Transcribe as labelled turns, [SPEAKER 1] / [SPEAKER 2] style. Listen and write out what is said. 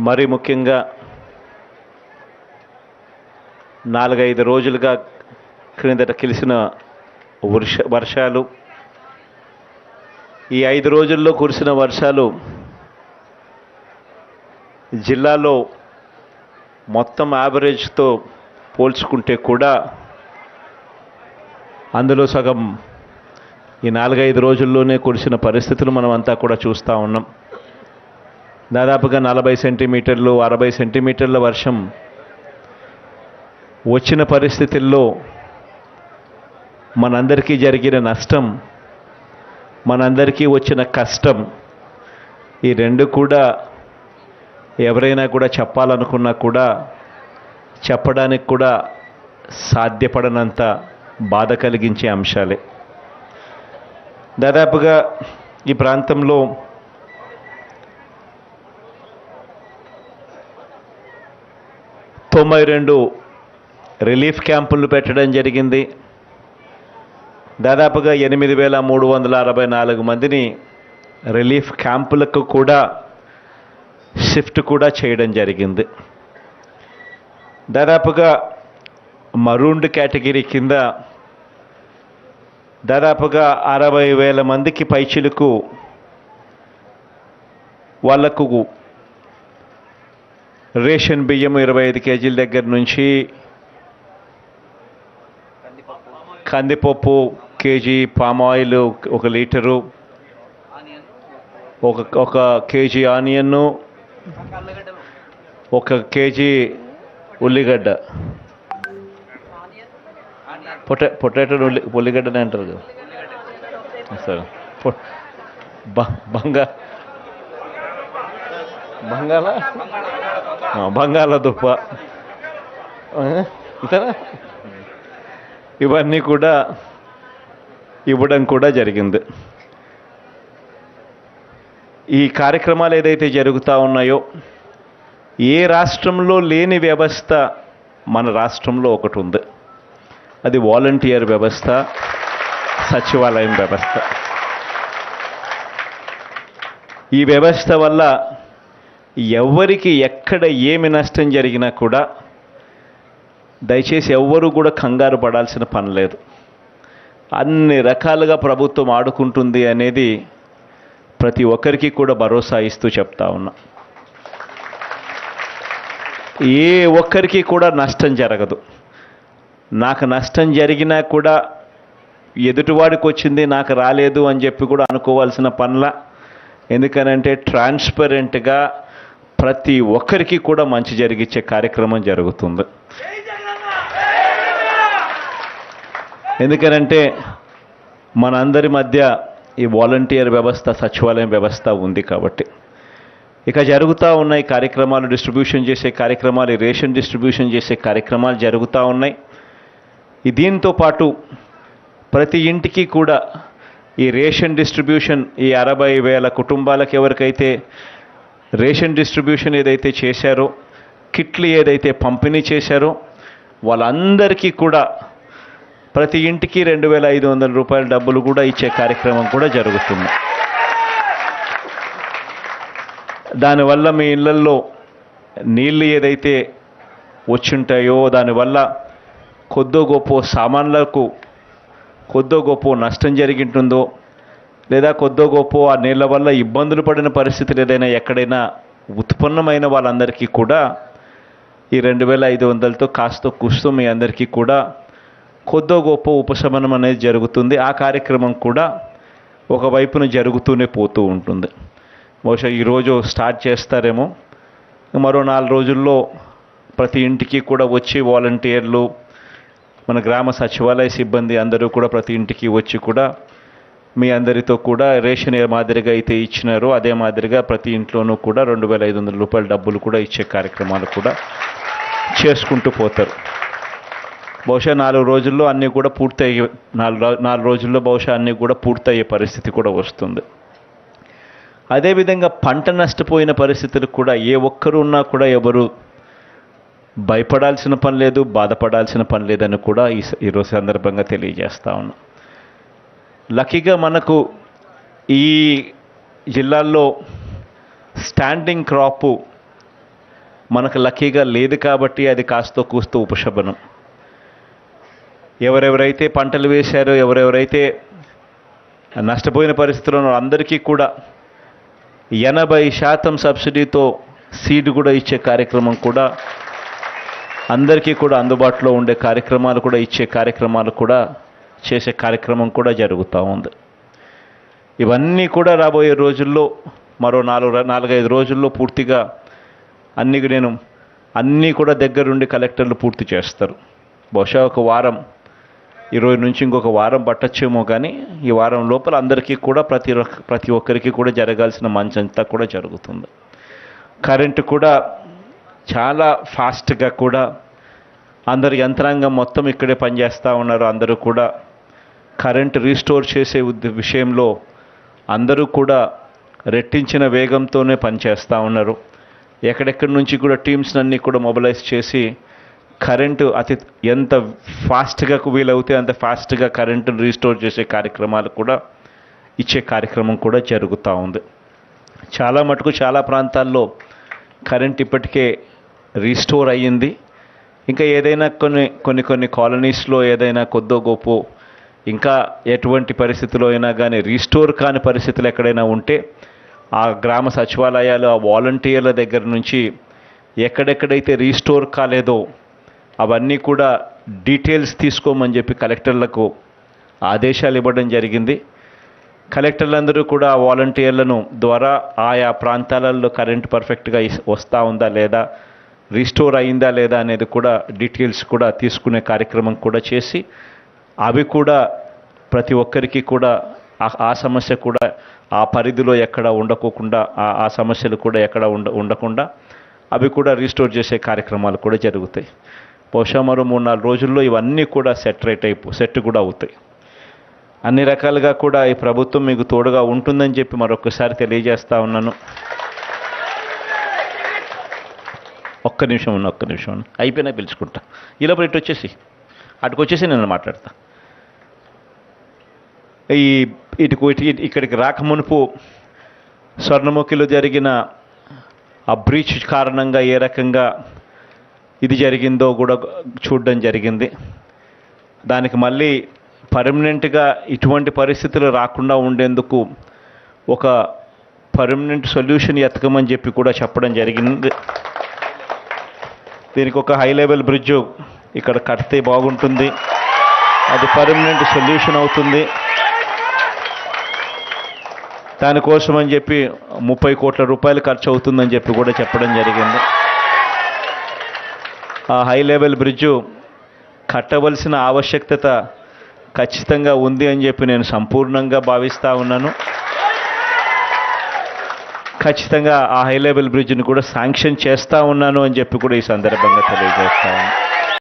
[SPEAKER 1] మరి ముఖ్యంగా 4-5 రోజులుగా క్రిందట కురిసిన వర్షాలు, ఈ 5 రోజుల్లో కురిసిన వర్షాలు జిల్లాలో మొత్తం యావరేజ్తో పోల్చుకుంటే కూడా అందులో సగం ఈ 4-5 రోజుల్లోనే కురిసిన పరిస్థితులు మనం అంతా కూడా చూస్తూ ఉన్నాం. దాదాపుగా 40 సెంటీమీటర్లు 60 సెంటీమీటర్ల వర్షం వచ్చిన పరిస్థితుల్లో మనందరికీ జరిగిన నష్టం, మనందరికీ వచ్చిన కష్టం, ఈ రెండు కూడా ఎవరైనా కూడా చెప్పాలనుకున్నా కూడా చెప్పడానికి కూడా సాధ్యపడనంత బాధ కలిగించే అంశాలే. దాదాపుగా ఈ ప్రాంతంలో 92 రిలీఫ్ క్యాంపులు పెట్టడం జరిగింది. దాదాపుగా 8,364 మందిని రిలీఫ్ క్యాంపులకు కూడా షిఫ్ట్ కూడా చేయడం జరిగింది. దాదాపుగా మరూండ్ కేటగిరీ కింద దాదాపుగా 60,000 మందికి పైచిలకు వాళ్లకు రేషన్ బియ్యం 25 కేజీల దగ్గర నుంచి కందిపప్పు కేజీ, పామాయిల్ 1 లీటరు, ఒక కేజీ ఆనియన్, 1 కేజీ ఉల్లిగడ్డ, పొటాటో ఉల్లిగడ్డనే అంటారు కదా సరే, బంగాళదుంప, ఇతర ఇవన్నీ కూడా ఇవ్వడం కూడా జరిగింది. ఈ కార్యక్రమాలు ఏదైతే జరుగుతూ ఉన్నాయో, ఏ రాష్ట్రంలో లేని వ్యవస్థ మన రాష్ట్రంలో ఒకటి ఉంది. అది వాలంటీర్ వ్యవస్థ, సచివాలయం వ్యవస్థ. ఈ వ్యవస్థ వల్ల ఎవరికి ఎక్కడ ఏమి నష్టం జరిగినా కూడా దయచేసి ఎవ్వరూ కూడా కంగారు పడాల్సిన పని లేదు. అన్ని రకాలుగా ప్రభుత్వం ఆడుకుంటుంది అనేది ప్రతి ఒక్కరికి కూడా భరోసా ఇస్తూ చెప్తా ఉన్నా. ఏ ఒక్కరికి కూడా నష్టం జరగదు. నాకు నష్టం జరిగినా కూడా ఎదుటివాడికి వచ్చింది నాకు రాలేదు అని చెప్పి కూడా అనుకోవాల్సిన పనుల. ఎందుకనంటే ట్రాన్స్పరెంట్గా ప్రతి ఒక్కరికి కూడా మంచి జరిగించే కార్యక్రమం జరుగుతుంది. ఎందుకనంటే మనందరి మధ్య ఈ వాలంటీర్ వ్యవస్థ, సచివాలయం వ్యవస్థ ఉంది కాబట్టి. ఇక జరుగుతూ ఉన్నాయి కార్యక్రమాలు, డిస్ట్రిబ్యూషన్ చేసే కార్యక్రమాలు, రేషన్ డిస్ట్రిబ్యూషన్ చేసే కార్యక్రమాలు జరుగుతూ ఉన్నాయి. దీంతో పాటు ప్రతి ఇంటికి కూడా ఈ రేషన్ డిస్ట్రిబ్యూషన్, ఈ 60,000 కుటుంబాలకు ఎవరికైతే రేషన్ డిస్ట్రిబ్యూషన్ ఏదైతే చేశారో, కిట్లు ఏదైతే పంపిణీ చేశారో, వాళ్ళందరికీ కూడా ప్రతి ఇంటికి 2,500 రూపాయల డబ్బులు కూడా ఇచ్చే కార్యక్రమం కూడా జరుగుతుంది. దానివల్ల మీ ఇళ్లల్లో నీళ్ళు ఏదైతే వచ్చుంటాయో, దానివల్ల కొద్దో గొప్ప సామాన్లకు కొద్దో గొప్ప నష్టం జరిగింటుందో, లేదా కొద్దో గొప్ప ఆ నీళ్ళ వల్ల ఇబ్బందులు పడిన పరిస్థితులు ఏదైనా ఎక్కడైనా ఉత్పన్నమైన వాళ్ళందరికీ కూడా ఈ 2,500తో కాస్తో కూస్తో మీ అందరికీ కూడా కొద్దో గొప్ప ఉపశమనం అనేది జరుగుతుంది. ఆ కార్యక్రమం కూడా ఒకవైపున జరుగుతూనే పోతూ ఉంటుంది. బహుశా ఈరోజు స్టార్ట్ చేస్తారేమో, మరో 4 రోజుల్లో ప్రతి ఇంటికి కూడా వచ్చి వాలంటీర్లు, మన గ్రామ సచివాలయ సిబ్బంది అందరూ కూడా ప్రతి ఇంటికి వచ్చి కూడా మీ అందరితో కూడా రేషన్ ఏ మాదిరిగా అయితే ఇచ్చినారో అదే మాదిరిగా ప్రతి ఇంట్లోనూ కూడా 2,500 రూపాయల డబ్బులు కూడా ఇచ్చే కార్యక్రమాలు కూడా చేసుకుంటూ పోతారు. బహుశా 4 రోజుల్లో అన్నీ కూడా పూర్తయ్యే 4 రోజుల్లో బహుశా అన్నీ కూడా పూర్తయ్యే పరిస్థితి కూడా వస్తుంది. అదేవిధంగా పంట నష్టపోయిన పరిస్థితులు కూడా ఏ ఒక్కరు ఉన్నా కూడా ఎవరు భయపడాల్సిన పని లేదు, బాధపడాల్సిన పని లేదని కూడా ఈరోజు సందర్భంగా తెలియజేస్తా ఉన్నాం. లక్కీగా మనకు ఈ జిల్లాల్లో స్టాండింగ్ క్రాపు మనకు లక్కీగా లేదు కాబట్టి అది కాస్తో కూస్తో ఉపశమనం. ఎవరెవరైతే పంటలు వేశారో, ఎవరెవరైతే నష్టపోయిన పరిస్థితుల్లో అందరికీ కూడా 80% సబ్సిడీతో సీడ్ కూడా ఇచ్చే కార్యక్రమం కూడా, అందరికీ కూడా అందుబాటులో ఉండే కార్యక్రమాలు కూడా ఇచ్చే కార్యక్రమాలు కూడా చేసే కార్యక్రమం కూడా జరుగుతూ ఉంది. ఇవన్నీ కూడా రాబోయే రోజుల్లో మరో 4-5 రోజుల్లో పూర్తిగా అన్నీ కూడా దగ్గరుండి కలెక్టర్లు పూర్తి చేస్తారు. బహుశా ఒక వారం, ఈ రోజు నుంచి ఇంకొక వారం పట్టచ్చేమో, కానీ ఈ వారం లోపల అందరికీ కూడా ప్రతి ఒక్కరికి కూడా జరగాల్సిన మంచంతా కూడా జరుగుతుంది. కరెంటు కూడా చాలా ఫాస్ట్గా కూడా అందరు యంత్రాంగం మొత్తం ఇక్కడే పనిచేస్తూ ఉన్నారు. అందరూ కూడా కరెంటు రీస్టోర్ చేసే విషయంలో అందరూ కూడా రెట్టించిన వేగంతోనే పనిచేస్తూ ఉన్నారు. ఎక్కడెక్కడి నుంచి కూడా టీమ్స్ అన్నీ కూడా మొబిలైజ్ చేసి కరెంటు ఎంత ఫాస్ట్గా వీలవుతే అంత ఫాస్ట్గా కరెంటును రీస్టోర్ చేసే కార్యక్రమాలు కూడా ఇచ్చే కార్యక్రమం కూడా జరుగుతూ ఉంది. చాలా మటుకు చాలా ప్రాంతాల్లో కరెంట్ ఇప్పటికే రీస్టోర్ అయ్యింది. ఇంకా ఏదైనా కొన్ని కాలనీస్లో ఏదైనా కొద్దో గొప్ప ఇంకా ఎటువంటి పరిస్థితుల్లో అయినా కానీ రీస్టోర్ కాని పరిస్థితులు ఎక్కడైనా ఉంటే ఆ గ్రామ సచివాలయాలు, ఆ వాలంటీర్ల దగ్గర నుంచి ఎక్కడెక్కడైతే రీస్టోర్ కాలేదో అవన్నీ కూడా డీటెయిల్స్ తీసుకోమని చెప్పి కలెక్టర్లకు ఆదేశాలు ఇవ్వడం జరిగింది. కలెక్టర్లందరూ కూడా వాలంటీర్లను ద్వారా ఆయా ప్రాంతాలలో కరెంట్ పర్ఫెక్ట్గా వస్తూ ఉందా లేదా, రీస్టోర్ అయిందా లేదా అనేది కూడా డీటెయిల్స్ కూడా తీసుకునే కార్యక్రమం కూడా చేసి, అవి కూడా ప్రతి ఒక్కరికి కూడా ఆ సమస్య కూడా ఆ పరిధిలో ఎక్కడ ఉండకోకుండా, ఆ సమస్యలు కూడా ఎక్కడ ఉండకుండా అవి కూడా రీస్టోర్ చేసే కార్యక్రమాలు కూడా జరుగుతాయి. బహుశా మరో 3-4 రోజుల్లో ఇవన్నీ కూడా సెట్ కూడా అవుతాయి. అన్ని రకాలుగా కూడా ఈ ప్రభుత్వం మీకు తోడుగా ఉంటుందని చెప్పి మరొకసారి తెలియజేస్తా ఉన్నాను. ఒక్క నిమిషం అయిపోయినా పిలుచుకుంటా. ఈ లోపల అటుకొచ్చేసి నేను మాట్లాడతా. ఇక్కడికి రాకమునుపు స్వర్ణముఖిలో జరిగిన ఆ బ్రీచ్ కారణంగా ఏ రకంగా ఇది జరిగిందో కూడా చూడడం జరిగింది. దానికి మళ్ళీ పర్మనెంట్గా ఇటువంటి పరిస్థితులు రాకుండా ఉండేందుకు ఒక పర్మనెంట్ సొల్యూషన్ ఎతకమని చెప్పి కూడా చెప్పడం జరిగింది. దీనికి ఒక హై లెవెల్ బ్రిడ్జు ఇక్కడ కడితే బాగుంటుంది, అది పర్మనెంట్ సొల్యూషన్ అవుతుంది. దానికోసం అని చెప్పి 30 కోట్ల రూపాయలు ఖర్చు అవుతుందని చెప్పి కూడా చెప్పడం జరిగింది. ఆ హై లెవెల్ బ్రిడ్జు కట్టవలసిన ఆవశ్యకత ఖచ్చితంగా ఉంది అని చెప్పి నేను సంపూర్ణంగా భావిస్తూ ఉన్నాను. ఖచ్చితంగా ఆ హై లెవెల్ బ్రిడ్జ్ని కూడా శాంక్షన్ చేస్తూ ఉన్నాను అని చెప్పి కూడా ఈ సందర్భంగా తెలియజేస్తా ఉన్నాను.